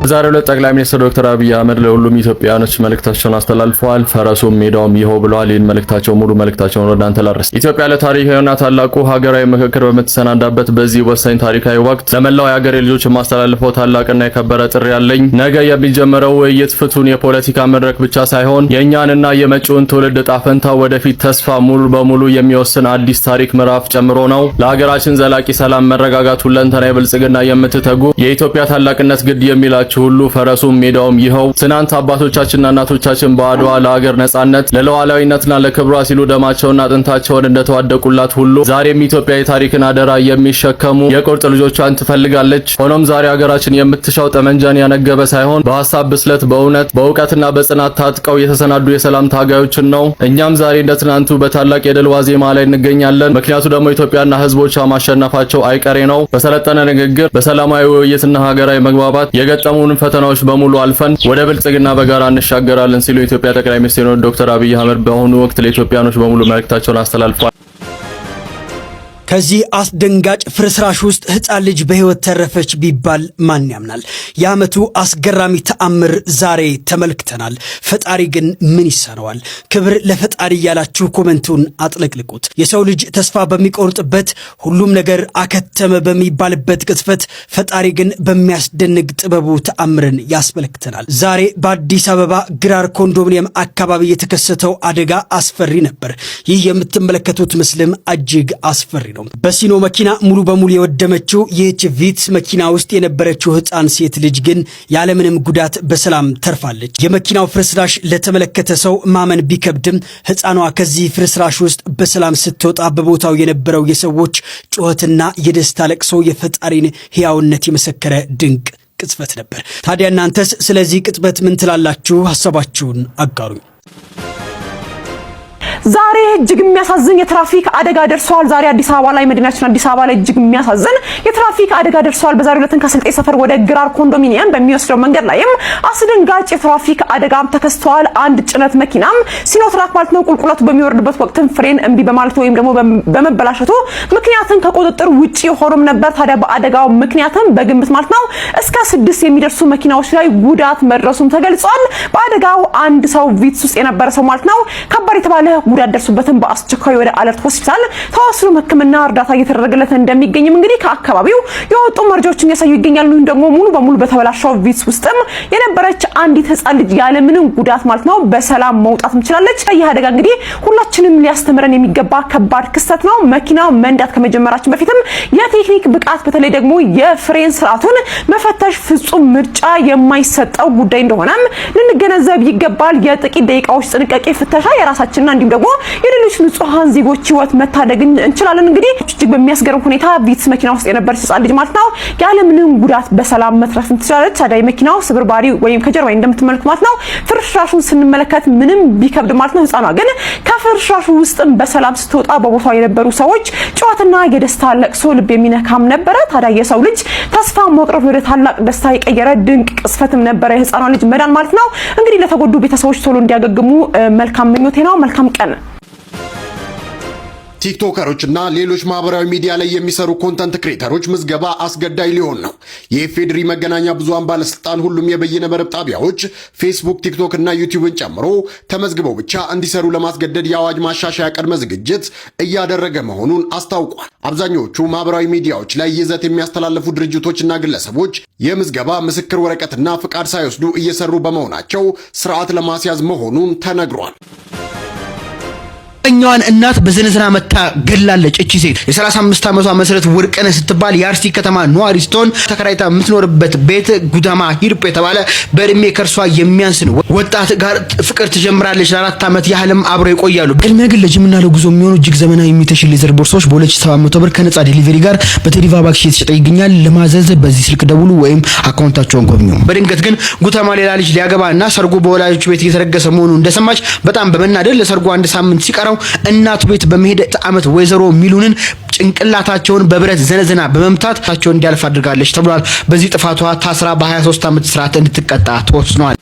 በዛሬው ዕለት ጠቅላይ ሚኒስትር ዶክተር አብይ አህመድ ለሁሉም ኢትዮጵያውያኖች መልእክታቸውን አስተላልፈዋል። ፈረሱም ሜዳውም ይኸው ብለዋል። ይህን መልእክታቸው ሙሉ መልእክታቸውን ወደ እናንተ ላድርስ። ኢትዮጵያ ለታሪካዊና ታላቁ ሀገራዊ ምክክር በምትሰናዳበት በዚህ ወሳኝ ታሪካዊ ወቅት ለመላው የሀገሬ ልጆች የማስተላልፈው ታላቅና የከበረ ጥሪ ያለኝ ነገ የሚጀመረው ውይይት ፍቱን የፖለቲካ መድረክ ብቻ ሳይሆን የእኛንና የመጪውን ትውልድ ዕጣ ፈንታ ወደፊት ተስፋ ሙሉ በሙሉ የሚወስን አዲስ ታሪክ ምዕራፍ ጨምሮ ነው። ለሀገራችን ዘላቂ ሰላም፣ መረጋጋት፣ ሁለንተናዊ ብልጽግና የምትተጉ የኢትዮጵያ ታላቅነት ግድ የሚላችሁ ሁሉ ፈረሱም ሜዳውም ይኸው። ትናንት አባቶቻችንና እናቶቻችን በአድዋ ለሀገር ነጻነት ለሉዓላዊነትና ለክብሯ ሲሉ ደማቸውና አጥንታቸውን እንደተዋደቁላት ሁሉ ዛሬም ኢትዮጵያ የታሪክን አደራ የሚሸከሙ የቁርጥ ልጆቿን ትፈልጋለች። ሆኖም ዛሬ ሀገራችን የምትሻው ጠመንጃን ያነገበ ሳይሆን በሐሳብ ብስለት፣ በእውነት፣ በእውቀትና በጽናት ታጥቀው የተሰናዱ የሰላም ታጋዮችን ነው። እኛም ዛሬ እንደ ትናንቱ በታላቅ የድል ዋዜማ ላይ እንገኛለን። ምክንያቱ ደግሞ ኢትዮጵያና ሕዝቦቿ ማሸነፋቸው አይቀሬ ነው። በሰለጠነ ንግግር፣ በሰላማዊ ውይይትና ሀገራዊ መግባባት የገጠሙን ፈተናዎች በሙሉ አልፈን ወደ ብልጽግና በጋራ እንሻገራለን ሲሉ የኢትዮጵያ ጠቅላይ ሚኒስትር ዶክተር አብይ አህመድ በአሁኑ ወቅት ለኢትዮጵያኖች በሙሉ መልእክታቸውን አስተላልፈዋል። ከዚህ አስደንጋጭ ፍርስራሽ ውስጥ ህፃን ልጅ በህይወት ተረፈች ቢባል ማን ያምናል? የዓመቱ አስገራሚ ተአምር ዛሬ ተመልክተናል። ፈጣሪ ግን ምን ይሳነዋል? ክብር ለፈጣሪ እያላችሁ ኮመንቱን አጥለቅልቁት። የሰው ልጅ ተስፋ በሚቆርጥበት ሁሉም ነገር አከተመ በሚባልበት ቅጽበት ፈጣሪ ግን በሚያስደንቅ ጥበቡ ተአምርን ያስመለክተናል። ዛሬ በአዲስ አበባ ግራር ኮንዶሚኒየም አካባቢ የተከሰተው አደጋ አስፈሪ ነበር። ይህ የምትመለከቱት ምስልም እጅግ አስፈሪ ነው። በሲኖ መኪና ሙሉ በሙሉ የወደመችው ይህች ቪትስ መኪና ውስጥ የነበረችው ህፃን ሴት ልጅ ግን ያለምንም ጉዳት በሰላም ተርፋለች። የመኪናው ፍርስራሽ ለተመለከተ ሰው ማመን ቢከብድም ህፃኗ ከዚህ ፍርስራሽ ውስጥ በሰላም ስትወጣ በቦታው የነበረው የሰዎች ጩኸትና የደስታ ለቅሶ የፈጣሪን ሕያውነት የመሰከረ ድንቅ ቅጽበት ነበር። ታዲያ እናንተስ ስለዚህ ቅጽበት ምን ትላላችሁ? ሐሳባችሁን አጋሩኝ። ዛሬ እጅግ የሚያሳዝን የትራፊክ አደጋ ደርሷል። ዛሬ አዲስ አበባ ላይ መዲናችን አዲስ አበባ ላይ እጅግ የሚያሳዝን የትራፊክ አደጋ ደርሷል። በዛሬው ዕለት ከስልጤ ሰፈር ወደ ግራር ኮንዶሚኒየም በሚወስደው መንገድ ላይም አስደንጋጭ የትራፊክ አደጋም ተከስቷል። አንድ ጭነት መኪናም ሲኖትራክ ማለት ነው ቁልቁለቱ በሚወርድበት ወቅት ፍሬን እምቢ በማለቱ ወይም ደግሞ በመበላሸቱ ምክንያቱም ከቁጥጥር ውጪ ሆኖም ነበር። ታዲያ በአደጋው ምክንያቱም በግምት ማለት ነው እስከ 6 የሚደርሱ መኪናዎች ላይ ጉዳት መድረሱም ተገልጿል። በአደጋው አንድ ሰው ቪትስ ውስጥ የነበረ ሰው ማለት ነው ከባድ የተባለ ጉዳት ደርሶበትም በአስቸኳይ ወደ አለርት ሆስፒታል ተወስዶ ሕክምና እርዳታ እየተደረገለት እንደሚገኝም እንግዲህ ከአካባቢው የወጡ መረጃዎችን ያሳዩ ይገኛሉ። ደግሞ ሙሉ በሙሉ በተበላሸው ቪትስ ውስጥም የነበረች አንዲት ህፃን ልጅ ያለምንም ጉዳት ማለት ነው በሰላም መውጣት ትችላለች። ይህ አደጋ እንግዲህ ሁላችንም ሊያስተምረን የሚገባ ከባድ ክስተት ነው። መኪናው መንዳት ከመጀመራችን በፊትም የቴክኒክ ብቃት በተለይ ደግሞ የፍሬን ስርዓቱን መፈተሽ ፍጹም ምርጫ የማይሰጠው ጉዳይ እንደሆነም ልንገነዘብ ይገባል። የጥቂት ደቂቃዎች ጥንቃቄ ፍተሻ የራሳችንና እንዲሁም ደግሞ የሌሎች ንጹሃን ዜጎች ህይወት መታደግ እንችላለን። እንግዲህ እጅግ በሚያስገርም ሁኔታ ቪትስ መኪና ውስጥ የነበረች ህፃን ልጅ ማለት ነው ያለምንም ጉዳት በሰላም መትረፍ ትችላለች። ታዲያ መኪናው ስብርባሪ ወይም ከጀርባ እንደምትመለከቱት ማለት ነው ፍርስራሹን ስንመለከት ምንም ቢከብድ ማለት ነው ህፃኗ ግን ከፍርስራሹ ውስጥም በሰላም ስትወጣ በቦታው የነበሩ ሰዎች ጨዋታና የደስታ ለቅሶ ልብ የሚነካም ነበረ። ታዲያ የሰው ልጅ ተስፋ መቁረጥ ወደ ታላቅ ደስታ የቀየረ ድንቅ ቅስፈትም ነበረ የህፃኗ ልጅ መዳን ማለት ነው። እንግዲህ ለተጎዱ ቤተሰቦች ቶሎ እንዲያገግሙ መልካም ምኞቴ ነው። መልካም ቀን። ቲክቶከሮች እና ሌሎች ማህበራዊ ሚዲያ ላይ የሚሰሩ ኮንተንት ክሬተሮች ምዝገባ አስገዳጅ ሊሆን ነው። የኢፌዴሪ መገናኛ ብዙሃን ባለስልጣን ሁሉም የበይነ መረብ ጣቢያዎች ፌስቡክ፣ ቲክቶክ እና ዩቲዩብን ጨምሮ ተመዝግበው ብቻ እንዲሰሩ ለማስገደድ የአዋጅ ማሻሻያ ቅድመ ዝግጅት እያደረገ መሆኑን አስታውቋል። አብዛኞቹ ማህበራዊ ሚዲያዎች ላይ ይዘት የሚያስተላልፉ ድርጅቶችና ግለሰቦች የምዝገባ ምስክር ወረቀትና ፍቃድ ሳይወስዱ እየሰሩ በመሆናቸው ስርዓት ለማስያዝ መሆኑን ተነግሯል። እኛዋን እናት በዘነዘና መታ ገላለች። እቺ ሴት የ35 ዓመቷ መሰረት ወርቅነህ ስትባል የአርሲ ከተማ ነዋሪ ስትሆን ተከራይታ የምትኖርበት ቤት ጉዳማ ሂርፕ የተባለ በእድሜ ከርሷ የሚያንስ ነው። ወጣት ጋር ፍቅር ትጀምራለች። ለ4 ዓመት ያህልም አብረው ይቆያሉ። ቅድሚያ ግን ለጅምና ለጉዞ የሚሆኑ እጅግ ዘመናዊ የሚተሽል ሌዘር ቦርሳዎች በ2700 ብር ከነጻ ዴሊቨሪ ጋር በቴሌቫ ባክሽ የተሸጠ ይገኛል። ለማዘዝ በዚህ ስልክ ደውሉ ወይም አካውንታቸውን ጎብኙ። በድንገት ግን ጉታማ ሌላ ልጅ ሊያገባና ሰርጉ በወላጆቹ ቤት እየተደገሰ መሆኑ እንደሰማች በጣም በመናደድ ለሰርጉ 1 ሳምንት ሲቀረው እናቱ ቤት በመሄድ ዓመት ወይዘሮ ሚሉንን ጭንቅላታቸውን በብረት ዘነዘና በመምታታቸው እንዲያልፍ አድርጋለች ተብሏል። በዚህ ጥፋቷ ታስራ በ23 ዓመት እስራት እንድትቀጣ ተወስኗል።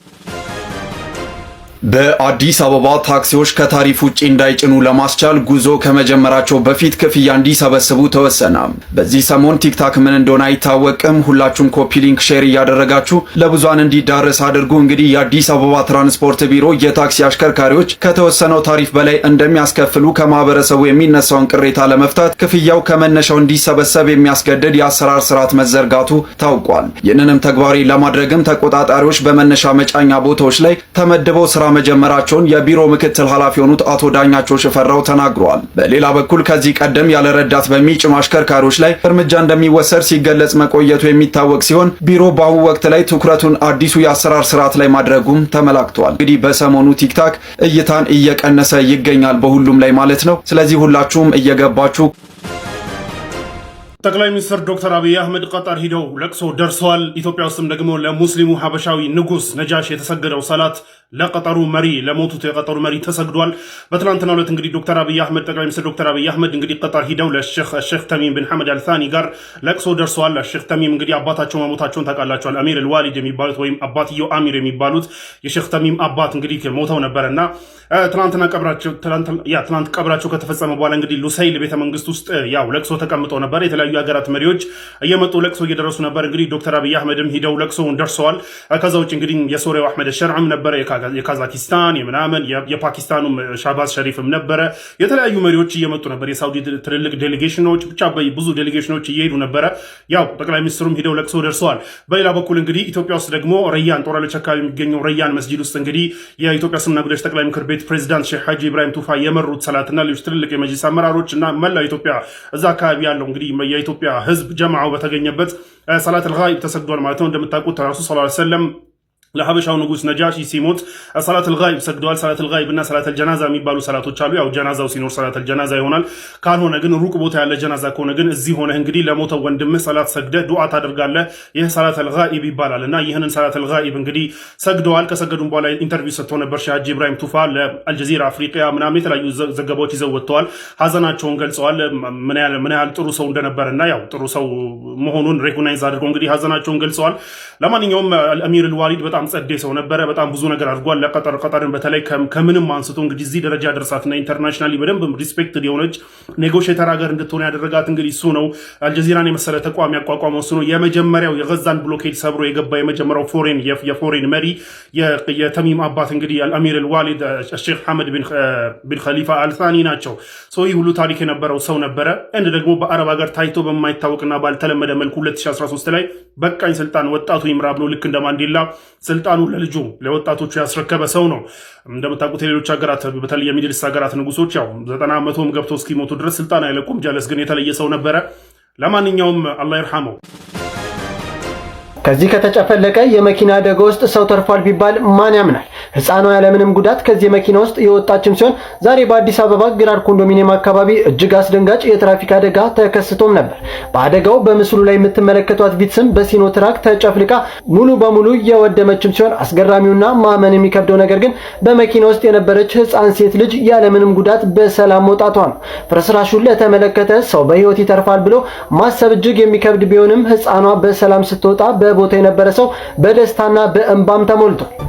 በአዲስ አበባ ታክሲዎች ከታሪፍ ውጪ እንዳይጭኑ ለማስቻል ጉዞ ከመጀመራቸው በፊት ክፍያ እንዲሰበስቡ ተወሰነ። በዚህ ሰሞን ቲክታክ ምን እንደሆነ አይታወቅም። ሁላችሁም ኮፒ ሊንክ ሼር እያደረጋችሁ ለብዙሃን እንዲዳረስ አድርጉ። እንግዲህ የአዲስ አበባ ትራንስፖርት ቢሮ የታክሲ አሽከርካሪዎች ከተወሰነው ታሪፍ በላይ እንደሚያስከፍሉ ከማህበረሰቡ የሚነሳውን ቅሬታ ለመፍታት ክፍያው ከመነሻው እንዲሰበሰብ የሚያስገድድ የአሰራር ስርዓት መዘርጋቱ ታውቋል። ይህንንም ተግባራዊ ለማድረግም ተቆጣጣሪዎች በመነሻ መጫኛ ቦታዎች ላይ ተመድበው ስራ መጀመራቸውን የቢሮ ምክትል ኃላፊ የሆኑት አቶ ዳኛቸው ሽፈራው ተናግረዋል። በሌላ በኩል ከዚህ ቀደም ያለ ረዳት በሚጭኑ አሽከርካሪዎች ላይ እርምጃ እንደሚወሰድ ሲገለጽ መቆየቱ የሚታወቅ ሲሆን ቢሮ በአሁኑ ወቅት ላይ ትኩረቱን አዲሱ የአሰራር ስርዓት ላይ ማድረጉም ተመላክቷል። እንግዲህ በሰሞኑ ቲክታክ እይታን እየቀነሰ ይገኛል በሁሉም ላይ ማለት ነው። ስለዚህ ሁላችሁም እየገባችሁ ጠቅላይ ሚኒስትር ዶክተር አብይ አህመድ ቀጠር ሂደው ለቅሶ ደርሰዋል። ኢትዮጵያ ውስጥም ደግሞ ለሙስሊሙ ሀበሻዊ ንጉስ ነጃሽ የተሰገደው ሰላት ለቀጠሩ መሪ ለሞቱት የቀጠሩ መሪ ተሰግዷል። በትናንትናው ዕለት እንግዲህ ዶክተር አብይ አህመድ ጠቅላይ ሚኒስትር ዶክተር አብይ አህመድ እንግዲህ ቀጠር ሂደው ለሼክ ተሚም ቢን ሐመድ አልታኒ ጋር ለቅሶ ደርሰዋል። ሼክ ተሚም እንግዲህ አባታቸው መሞታቸውን ታውቃላችኋል። አሚር አልዋሊድ የሚባሉት ወይም አባትየው አሚር የሚባሉት የሼክ ተሚም አባት እንግዲህ ሞተው ነበርና ትናንት ቀብራቸው ከተፈጸመ በኋላ እንግዲህ ሉሳይል ቤተ መንግስት ውስጥ ያው ለቅሶ ተቀምጠው ነበር። የተለያዩ ሀገራት መሪዎች እየመጡ ለቅሶ እየደረሱ ነበር። እንግዲህ ዶክተር አብይ አህመድም ሂደው ለቅሶውን ደርሰዋል። ከዛ ውጭ እንግዲህ የሶሪያው አህመድ ሸርዕም ነበረ፣ የካዛኪስታን የምናምን የፓኪስታኑም ሻባዝ ሸሪፍም ነበረ። የተለያዩ መሪዎች እየመጡ ነበር። የሳውዲ ትልልቅ ዴሌጌሽኖች ብቻ ብዙ ዴሌጌሽኖች እየሄዱ ነበረ። ያው ጠቅላይ ሚኒስትሩም ሂደው ለቅሶ ደርሰዋል። በሌላ በኩል እንግዲህ ኢትዮጵያ ውስጥ ደግሞ ረያን ጦር ኃይሎች አካባቢ የሚገኘው ረያን መስጂድ ውስጥ እንግዲህ የኢትዮጵያ እስልምና ጉዳዮች ጠቅላይ ምክር ቤት ፕሬዚዳንት ሼህ ሐጂ ኢብራሂም ቱፋ የመሩት ሰላትና ሌሎች ትልልቅ የመጅሊስ አመራሮች እና መላው ኢትዮጵያ እዛ አካባቢ ያለው እንግዲህ የኢትዮጵያ ህዝብ ጀማዓው በተገኘበት ሰላት አልጋኢብ ተሰግዷል ማለት ነው። እንደምታውቁት ረሱል ሰለላሁ ዐለይሂ ወሰለም ለሀበሻው ንጉስ ነጃሺ ሲሞት ሰላት አልጋኢብ ሰግደዋል። ሰላት አልጋኢብ እና ሰላት አልጀናዛ የሚባሉ ሰላቶች አሉ። ያው ጀናዛው ሲኖር ሰላት አልጀናዛ ይሆናል። ካልሆነ ግን ሩቅ ቦታ ያለ ጀናዛ ከሆነ ግን እዚህ ሆነህ እንግዲህ ለሞተው ወንድምህ ሰላት ሰግደህ ዱዓ ታደርጋለህ። ይህ ሰላት አልጋኢብ ይባላል እና ይህንን ሰላት አልጋኢብ እንግዲህ ሰግደዋል። ከሰገዱም በኋላ ኢንተርቪው ሰጥተው ነበር ሼህ ሐጂ ኢብራሂም ቱፋ ለአልጀዚራ አፍሪቃ ምናምን የተለያዩ ዘገባዎች ይዘው ወጥተዋል። ሀዘናቸውን ገልጸዋል። ምን ያህል ጥሩ ሰው እንደነበረና ያው ጥሩ ሰው መሆኑን ሬኮግናይዝ አድርገው እንግዲህ ሀዘናቸውን ገልጸዋል። ለማንኛውም አሚር አልዋሊድ በጣም ጸዴ ሰው ነበረ። በጣም ብዙ ነገር አድርጓል። ቀጠርን በተለይ ከምንም አንስቶ እንግዲህ እዚህ ደረጃ ደርሳትና ኢንተርናሽናሊ በደንብ ሪስፔክትድ የሆነች ኔጎሽየተር ሀገር እንድትሆን ያደረጋት እንግዲህ እሱ ነው። አልጀዚራን የመሰለ ተቋም ያቋቋመው እሱ ነው። የመጀመሪያው የገዛን ብሎኬድ ሰብሮ የገባ የመጀመሪያው የፎሬን መሪ የተሚም አባት እንግዲህ አልአሚር አልዋሊድ ሼክ ሐመድ ቢን ኸሊፋ አልታኒ ናቸው። ይህ ሁሉ ታሪክ የነበረው ሰው ነበረ። እንድ ደግሞ በአረብ ሀገር ታይቶ በማይታወቅና ባልተለመደ መልኩ 2013 ላይ በቃኝ ስልጣን ወጣቱ ይምራ ብሎ ልክ እንደ ማንዴላ ስልጣኑ ለልጁ ለወጣቶቹ ያስረከበ ሰው ነው። እንደምታውቁት የሌሎች ሀገራት በተለይ የሚድልስ ሀገራት ንጉሶች ያው 90 ዓመቶም ገብተው እስኪሞቱ ድረስ ስልጣን አይለቁም። ጀለስ ግን የተለየ ሰው ነበረ። ለማንኛውም አላህ ይርሐመው። ከዚህ ከተጨፈለቀ የመኪና አደጋ ውስጥ ሰው ተርፏል ቢባል ማን ያምናል? ህፃኗ ያለምንም ጉዳት ከዚህ መኪና ውስጥ የወጣችም ሲሆን ዛሬ በአዲስ አበባ ግራር ኮንዶሚኒየም አካባቢ እጅግ አስደንጋጭ የትራፊክ አደጋ ተከስቶም ነበር። በአደጋው በምስሉ ላይ የምትመለከቷት ቪትስም በሲኖ ትራክ ተጨፍልቃ ሙሉ በሙሉ የወደመችም ሲሆን አስገራሚውና ማመን የሚከብደው ነገር ግን በመኪና ውስጥ የነበረች ህፃን ሴት ልጅ ያለምንም ጉዳት በሰላም መውጣቷ ነው። ፍርስራሹን ለተመለከተ ሰው በህይወት ይተርፋል ብሎ ማሰብ እጅግ የሚከብድ ቢሆንም ህፃኗ በሰላም ስትወጣ በቦታ የነበረ ሰው በደስታና በእንባም ተሞልቷል።